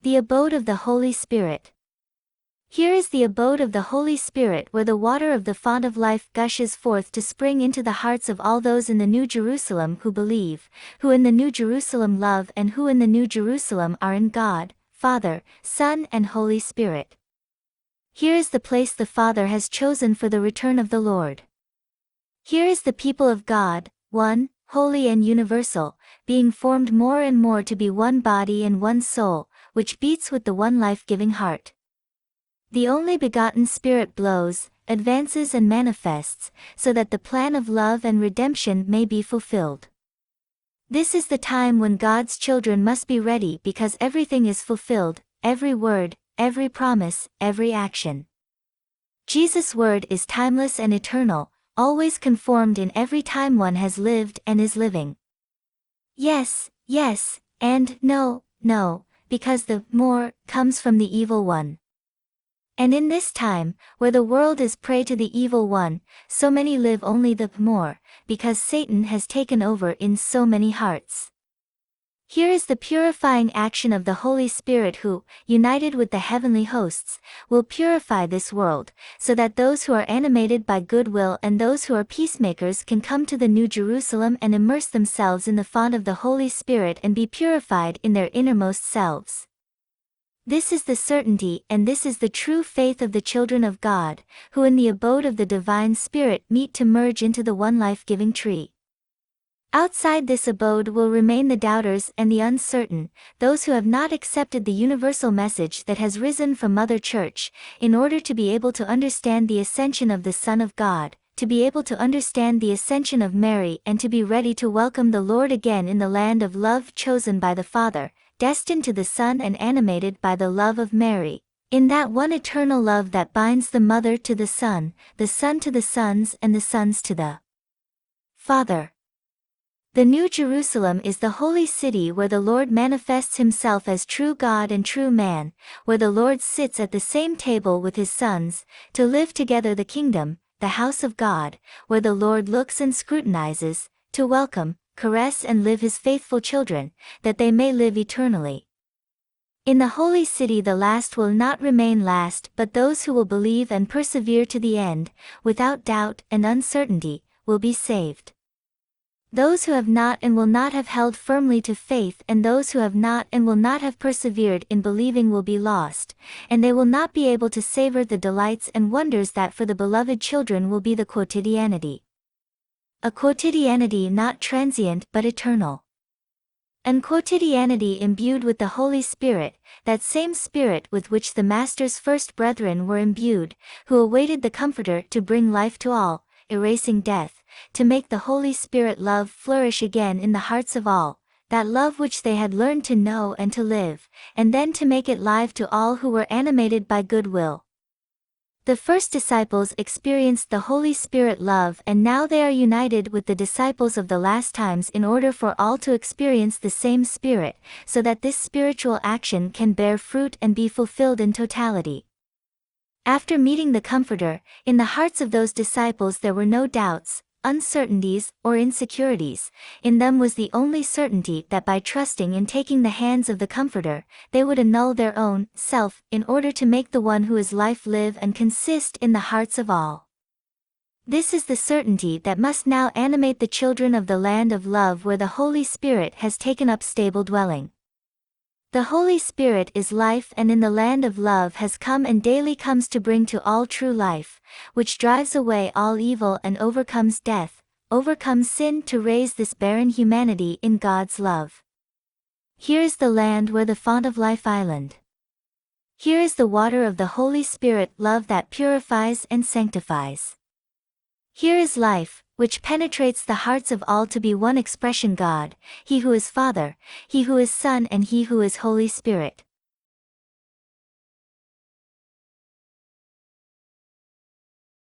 The abode of the Holy Spirit. Here is the abode of the Holy Spirit, where the water of the font of life gushes forth to spring into the hearts of all those in the New Jerusalem who believe, who in the New Jerusalem love, and who in the New Jerusalem are in God, Father, Son and Holy Spirit. Here is the place the Father has chosen for the return of the Lord. Here is the people of God, one, holy and universal, being formed more and more to be one body and one soul, which beats with the one life-giving heart. The only begotten Spirit blows, advances and manifests, so that the plan of love and redemption may be fulfilled. This is the time when God's children must be ready, because everything is fulfilled, every word, every promise, every action. Jesus' word is timeless and eternal, always conformed in every time one has lived and is living. Yes, yes, and no, no, because the more comes from the evil one. And in this time, where the world is prey to the evil one, so many live only the more, because Satan has taken over in so many hearts. Here is the purifying action of the Holy Spirit who, united with the heavenly hosts, will purify this world, so that those who are animated by goodwill and those who are peacemakers can come to the New Jerusalem and immerse themselves in the font of the Holy Spirit and be purified in their innermost selves. This is the certainty and this is the true faith of the children of God, who in the abode of the divine Spirit meet to merge into the one life-giving tree. Outside this abode will remain the doubters and the uncertain, those who have not accepted the universal message that has risen from Mother Church, in order to be able to understand the ascension of the Son of God, to be able to understand the ascension of Mary and to be ready to welcome the Lord again in the land of love chosen by the Father, destined to the Son and animated by the love of Mary, in that one eternal love that binds the Mother to the Son to the sons and the sons to the Father. The New Jerusalem is the holy city where the Lord manifests himself as true God and true man, where the Lord sits at the same table with his sons, to live together the kingdom, the house of God, where the Lord looks and scrutinizes, to welcome, caress and live his faithful children, that they may live eternally. In the holy city the last will not remain last, but those who will believe and persevere to the end, without doubt and uncertainty, will be saved. Those who have not and will not have held firmly to faith and those who have not and will not have persevered in believing will be lost, and they will not be able to savor the delights and wonders that for the beloved children will be the quotidianity. A quotidianity not transient but eternal. An quotidianity imbued with the Holy Spirit, that same Spirit with which the Master's first brethren were imbued, who awaited the Comforter to bring life to all, erasing death, to make the Holy Spirit love flourish again in the hearts of all, that love which they had learned to know and to live, and then to make it live to all who were animated by goodwill. The first disciples experienced the Holy Spirit love and now they are united with the disciples of the last times in order for all to experience the same Spirit, so that this spiritual action can bear fruit and be fulfilled in totality. After meeting the Comforter, in the hearts of those disciples there were no doubts, uncertainties, or insecurities. In them was the only certainty that by trusting in taking the hands of the Comforter, they would annul their own self in order to make the one who is life live and consist in the hearts of all. This is the certainty that must now animate the children of the land of love where the Holy Spirit has taken up stable dwelling. The Holy Spirit is life and in the land of love has come and daily comes to bring to all true life, which drives away all evil and overcomes death, overcomes sin to raise this barren humanity in God's love. Here is the land where the font of life island. Here is the water of the Holy Spirit love that purifies and sanctifies. Here is life, which penetrates the hearts of all to be one expression God, He who is Father, He who is Son and He who is Holy Spirit.